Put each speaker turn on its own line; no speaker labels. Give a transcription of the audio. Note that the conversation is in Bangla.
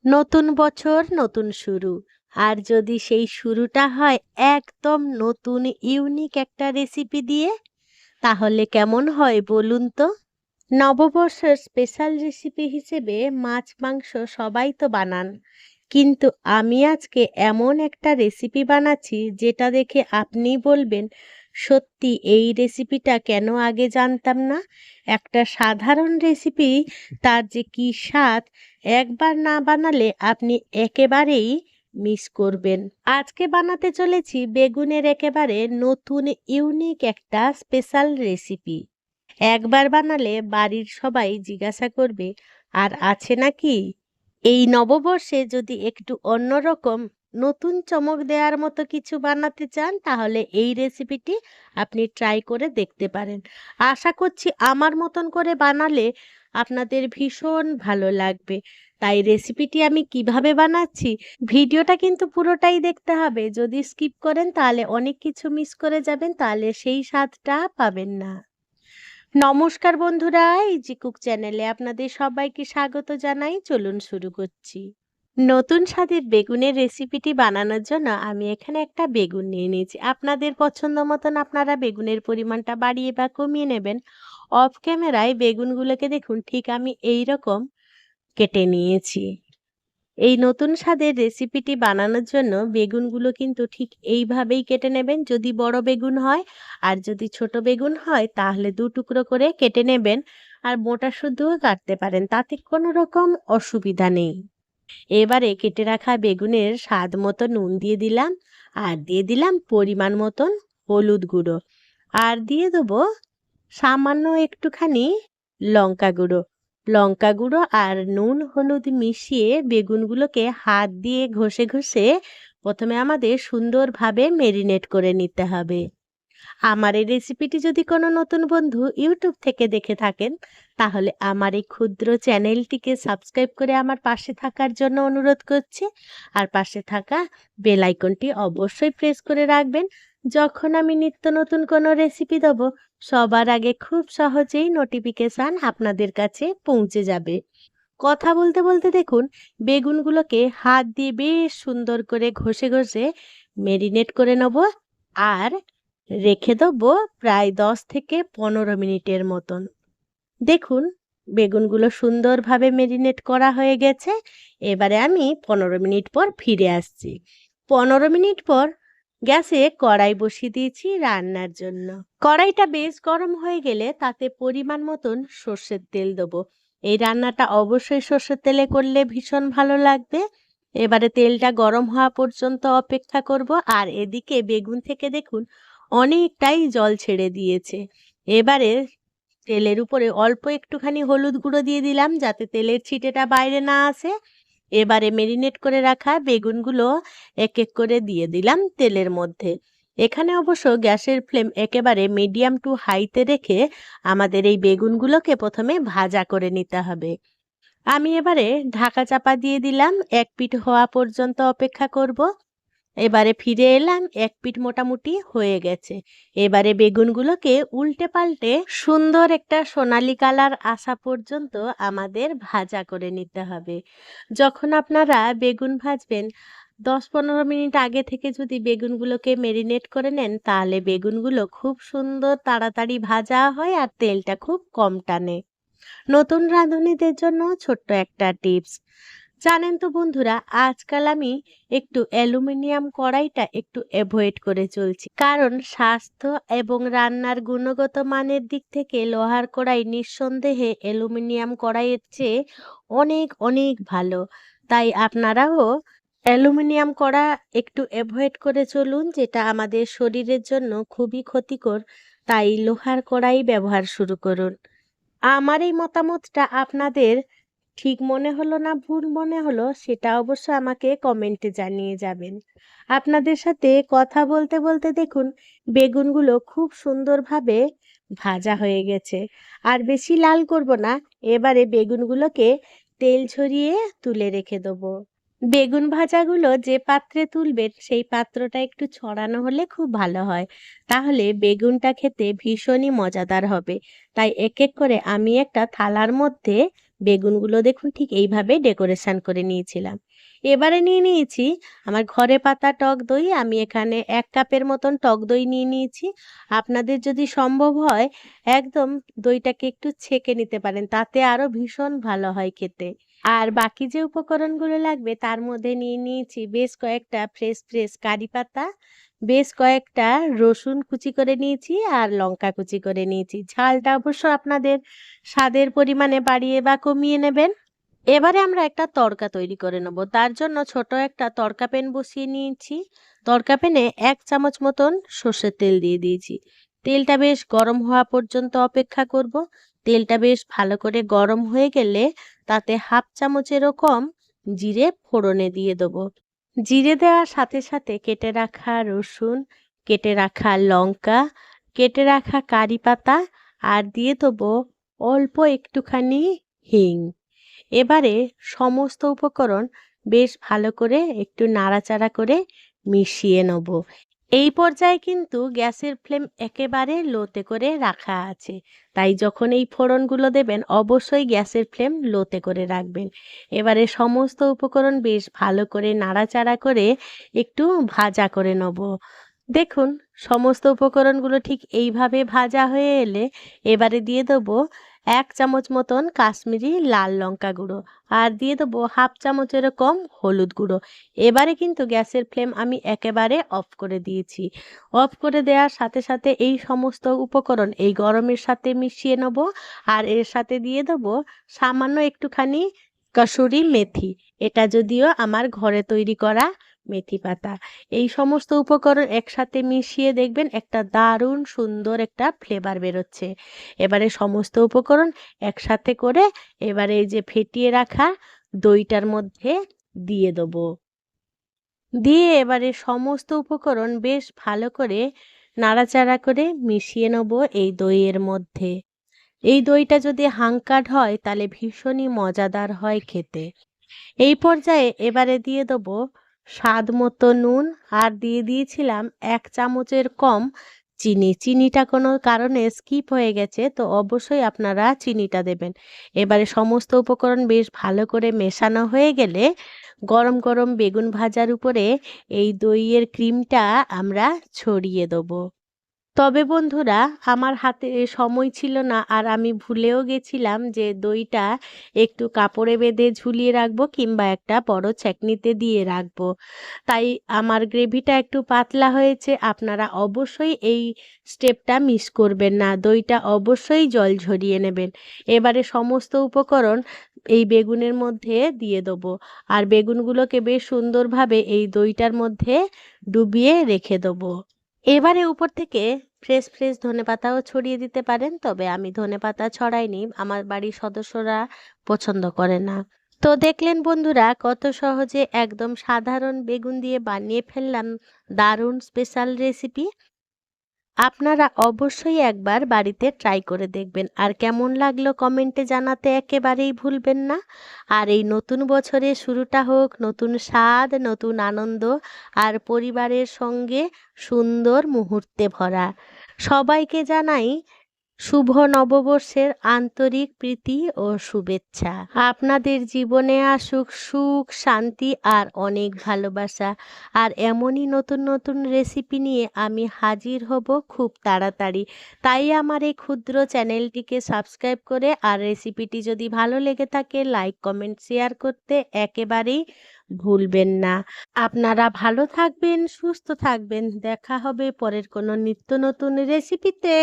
নতুন বছর নতুন শুরু। আর যদি সেই শুরুটা হয় একদম নতুন ইউনিক একটা রেসিপি দিয়ে, তাহলে কেমন হয় বলুন তো? নববর্ষের স্পেশাল রেসিপি হিসেবে মাছ মাংস সবাই তো বানান, কিন্তু আমি আজকে এমন একটা রেসিপি বানাচ্ছি যেটা দেখে আপনি বলবেন, সত্যি এই রেসিপিটা কেন আগে জানতাম না। একটা সাধারণ রেসিপি, তার যে কি স্বাদ, একবার না বানালে আপনি একেবারেই মিস করবেন। আজকে বানাতে চলেছি বেগুনের একেবারে নতুন ইউনিক একটা স্পেশাল রেসিপি। একবার বানালে বাড়ির সবাই জিজ্ঞাসা করবে, আর আছে নাকি? এই নববর্ষে যদি একটু অন্যরকম নতুন চমক দেওয়ার মতো কিছু বানাতে চান, তাহলে এই রেসিপিটি আপনি ট্রাই করে দেখতে পারেন। আশা করছি আমার মতন করে বানালে আপনাদের ভীষণ ভালো লাগবে। তাই রেসিপিটি আমি কিভাবে বানাচ্ছি, ভিডিওটা কিন্তু পুরোটাই দেখতে হবে। যদি স্কিপ করেন তাহলে অনেক কিছু মিস করে যাবেন, তাহলে সেই স্বাদটা পাবেন না। নমস্কার বন্ধুরা, ইজি কুক চ্যানেলে আপনাদের সবাইকে স্বাগত জানাই। চলুন শুরু করছি। নতুন স্বাদের বেগুনের রেসিপিটি বানানোর জন্য আমি এখানে একটা বেগুন নিয়ে নিয়েছি। আপনাদের পছন্দ মতন আপনারা বেগুনের পরিমাণটা বাড়িয়ে বা কমিয়ে নেবেন। অফ ক্যামেরায় বেগুনগুলোকে দেখুন ঠিক আমি এই রকম কেটে নিয়েছি। এই নতুন স্বাদের রেসিপিটি বানানোর জন্য বেগুনগুলো কিন্তু ঠিক এইভাবেই কেটে নেবেন, যদি বড় বেগুন হয়। আর যদি ছোট বেগুন হয় তাহলে দু টুকরো করে কেটে নেবেন। আর মোটা শুদ্ধও কাটতে পারেন, তাতে কোনো রকম অসুবিধা নেই। এবারে কেটে রাখা বেগুনের স্বাদ মতো নুন দিয়ে দিলাম, আর দিয়ে দিলাম পরিমাণ মতন হলুদ গুঁড়ো, আর দিয়ে দেবো সামান্য একটুখানি লঙ্কা গুঁড়ো। লঙ্কা গুঁড়ো আর নুন হলুদ মিশিয়ে বেগুনগুলোকে হাত দিয়ে ঘষে ঘষে প্রথমে আমাদের সুন্দরভাবে মেরিনেট করে নিতে হবে। আমার এই রেসিপিটি যদি কোনো নতুন বন্ধু ইউটিউব থেকে দেখে থাকেন, তাহলে আমার এই ক্ষুদ্র চ্যানেলটিকে সাবস্ক্রাইব করে আমার পাশে থাকার জন্য অনুরোধ করছি। আর পাশে থাকা বেল আইকনটি অবশ্যই প্রেস করে রাখবেন। যখন আমি নিত্য নতুন কোনো রেসিপি দেবো, সবার আগে খুব সহজেই নোটিফিকেশান আপনাদের কাছে পৌঁছে যাবে। কথা বলতে বলতে দেখুন বেগুনগুলোকে হাত দিয়ে বেশ সুন্দর করে ঘষে ঘষে মেরিনেট করে নেব, আর রেখে দেবো প্রায় 10 থেকে 15 মিনিটের মতন। দেখুন বেগুনগুলো সুন্দরভাবে মেরিনেট করা হয়ে গেছে। এবারে আমি 15 মিনিট পর ফিরে আসছি। 15 মিনিট পর গ্যাসে কড়াই বসিয়ে দিয়েছি রান্নার জন্য। কড়াইটা বেশ গরম হয়ে গেলে তাতে পরিমাণ মতন সর্ষের তেল দেবো। এই রান্নাটা অবশ্যই সর্ষের তেলে করলে ভীষণ ভালো লাগবে। এবারে তেলটা গরম হওয়া পর্যন্ত অপেক্ষা করব। আর এদিকে বেগুন থেকে দেখুন অনেকটাই জল ছেড়ে দিয়েছে। এবারে তেলের উপরে অল্প একটুখানি হলুদ গুঁড়ো দিয়ে দিলাম, যাতে তেলের ছিটেটা বাইরে না আসে। এবারে মেরিনেট করে রাখা বেগুনগুলো এক এক করে দিয়ে দিলাম তেলের মধ্যে। এখানে অবশ্য গ্যাসের ফ্লেম একেবারে মিডিয়াম টু হাইতে রেখে আমাদের এই বেগুনগুলোকে প্রথমে ভাজা করে নিতে হবে। আমি এবারে ঢাকা চাপা দিয়ে দিলাম, এক পিঠ হওয়া পর্যন্ত অপেক্ষা করব। এবারে ফিরে এলাম, এক পিঠ মোটামুটি হয়ে গেছে। এবারে বেগুনগুলোকে উল্টে পাল্টে সুন্দর একটা সোনালী কালার আসা পর্যন্ত আমাদের ভাজা করে নিতে হবে। যখন আপনারা বেগুন ভাজবেন, 10-15 মিনিট আগে থেকে যদি বেগুনগুলোকে মেরিনেট করে নেন, তাহলে বেগুনগুলো খুব সুন্দর তাড়াতাড়ি ভাজা হয় আর তেলটা খুব কম টানে। নতুন রাঁধুনিদের জন্য ছোট্ট একটা টিপস, জানেন তো বন্ধুরা, আজকাল আমি একটু অ্যালুমিনিয়াম কড়াইটা একটু অ্যাভয়েড করে চলছি, কারণ স্বাস্থ্য এবং রান্নার গুণগত মানের দিক থেকে লোহার কড়াই নিঃসন্দেহে অ্যালুমিনিয়াম কড়াইয়ের চেয়ে অনেক অনেক ভালো। তাই আপনারাও অ্যালুমিনিয়াম কড়া একটু অ্যাভয়েড করে চলুন, যেটা আমাদের শরীরের জন্য খুবই ক্ষতিকর। তাই লোহার কড়াই ব্যবহার শুরু করুন। আমার এই মতামতটা আপনাদের ঠিক মনে হলো না ভুল মনে হলো, সেটা অবশ্য আমাকে কমেন্টে জানিয়ে যাবেন। আপনাদের সাথে কথা বলতে বলতে দেখুন বেগুনগুলো খুব সুন্দরভাবে ভাজা হয়ে গেছে। আর বেশি লাল করব না। এবারে বেগুনগুলোকে তেল ঝরিয়ে তুলে রেখে দেবো। বেগুন ভাজাগুলো যে পাত্রে তুলবেন সেই পাত্রটা একটু ছড়ানো হলে খুব ভালো হয়, তাহলে বেগুনটা খেতে ভীষণই মজাদার হবে। তাই এক এক করে আমি একটা থালার মধ্যে বেগুনগুলো দেখুন ঠিক এইভাবে ডেকোরেশন করে নিয়েছিলাম। এবারে নিয়ে নিয়েছি আমার ঘরে পাতা টক দই। আমি এখানে ১ কাপের মতন টক দই নিয়ে নিয়েছি। আপনাদের যদি সম্ভব হয় একদম দইটাকে একটু ছেঁকে নিতে পারেন, তাতে আরো ভীষণ ভালো হয় খেতে। আর বাকি যে উপকরণগুলো লাগবে তার মধ্যে নিয়ে নিয়েছি বেশ কয়েকটা ফ্রেশ কারি পাতা, বেশ কয়েকটা রসুন কুচি করে নিয়েছি আর লঙ্কা কুচি করে নিয়েছি। ঝালটা অবশ্য আপনাদের স্বাদের পরিমাণে বাড়িয়ে বা কমিয়ে নেবেন। এবারে আমরা একটা তড়কা তৈরি করে নেব। তার জন্য ছোট একটা তড়কা প্যান বসিয়ে নিয়েছি। তড়কা প্যানে ১ চামচ মতন সর্ষের তেল দিয়ে দিয়েছি। তেলটা বেশ গরম হওয়া পর্যন্ত অপেক্ষা করব। তেলটা বেশ ভালো করে গরম হয়ে গেলে তাতে ১/২ চামচেরও কম জিরে ফোড়নে দিয়ে দেবো। জিরে দেওয়ার সাথে সাথে কেটে রাখা রসুন, কেটে রাখা লঙ্কা, কেটে রাখা কারি পাতা আর দিয়ে দেবো অল্প একটুখানি হিং। এবারে সমস্ত উপকরণ বেশ ভালো করে একটু নাড়াচাড়া করে মিশিয়ে নেব। এই পর্যায়ে কিন্তু গ্যাসের ফ্লেম একেবারে লোতে করে রাখা আছে, তাই যখন এই ফোড়নগুলো দেবেন অবশ্যই গ্যাসের ফ্লেম লোতে করে রাখবেন। এবারে সমস্ত উপকরণ বেশ ভালো করে নাড়াচাড়া করে একটু ভাজা করে নেব। দেখুন সমস্ত উপকরণগুলো ঠিক এইভাবে ভাজা হয়ে এলে এবারে দিয়ে দেবো ১ চামচ মতন কাশ্মীরি লাল লঙ্কা গুঁড়ো আর দিয়ে দেবো ১/২ চামচেরও কম হলুদ গুঁড়ো। এবারে কিন্তু গ্যাসের ফ্লেম আমি একেবারে অফ করে দিয়েছি। অফ করে দেওয়ার সাথে সাথে এই সমস্ত উপকরণ এই গরমের সাথে মিশিয়ে নেব আর এর সাথে দিয়ে দেবো সামান্য একটুখানি কসুরি মেথি। এটা যদিও আমার ঘরে তৈরি করা মেথি পাতা। এই সমস্ত উপকরণ একসাথে মিশিয়ে দেখবেন একটা দারুণ সুন্দর একটা ফ্লেভার বেরোচ্ছে। এবারে সমস্ত উপকরণ একসাথে করে এবারে এই যে ফেটিয়ে রাখা দইটার মধ্যে দিয়ে দেবো। দিয়ে এবারে সমস্ত উপকরণ বেশ ভালো করে নাড়াচাড়া করে মিশিয়ে নেব এই দইয়ের মধ্যে। এই দইটা যদি হাঙ্কাড হয় তাহলে ভীষণই মজাদার হয় খেতে। এই পর্যায়ে এবারে দিয়ে দেবো স্বাদ মতো নুন আর দিয়ে দিয়েছিলাম ১ চামচের কম চিনি। চিনিটা কোনো কারণে স্কিপ হয়ে গেছে, তো অবশ্যই আপনারা চিনিটা দেবেন। এবারে সমস্ত উপকরণ বেশ ভালো করে মেশানো হয়ে গেলে গরম গরম বেগুন ভাজার উপরে এই দইয়ের ক্রিমটা আমরা ছড়িয়ে দেবো। তবে বন্ধুরা আমার হাতে সময় ছিল না আর আমি ভুলেও গেছিলাম যে দইটা একটু কাপড়ে বেঁধে ঝুলিয়ে রাখবো কিংবা একটা বড় ছাঁকনিতে দিয়ে রাখবো। তাই আমার গ্রেভিটা একটু পাতলা হয়েছে। আপনারা অবশ্যই এই স্টেপটা মিস করবেন না। দইটা অবশ্যই জল ঝরিয়ে নেবেন। এবারে সমস্ত উপকরণ এই বেগুনের মধ্যে দিয়ে দেবো আর বেগুনগুলোকে বেশ সুন্দরভাবে এই দইটার মধ্যে ডুবিয়ে রেখে দেবো। এবারে উপর থেকে ফ্রেশ ধনেপাতাও ছড়িয়ে দিতে পারেন, তবে আমি ধনেপাতা ছড়াইনি, আমার বাড়ির সদস্যরা পছন্দ করে না। তো দেখলেন বন্ধুরা কত সহজে একদম সাধারণ বেগুন দিয়ে বানিয়ে ফেললাম দারুণ স্পেশাল রেসিপি। আপনারা অবশ্যই একবার বাড়িতে ট্রাই করে দেখবেন আর কেমন লাগলো কমেন্টে জানাতে একেবারেই ভুলবেন না। আর এই নতুন বছরের শুরুটা হোক নতুন স্বাদ, নতুন আনন্দ আর পরিবারের সঙ্গে সুন্দর মুহূর্তে ভরা। সবাইকে জানাই শুভ নববর্ষের আন্তরিক প্রীতি ও শুভেচ্ছা। আপনাদের জীবনে আসুক সুখ, শান্তি আর অনেক ভালোবাসা। আর এমনই নতুন রেসিপি নিয়ে আমি হাজির হব খুব তাড়াতাড়ি। তাই আমার এই ক্ষুদ্র চ্যানেলটিকে সাবস্ক্রাইব করে আর রেসিপিটি যদি ভালো লেগে থাকে লাইক, কমেন্ট, শেয়ার করতে একেবারেই ভুলবেন না। আপনারা ভালো থাকবেন, সুস্থ থাকবেন। দেখা হবে পরের কোনো নিত্য নতুন রেসিপিতে।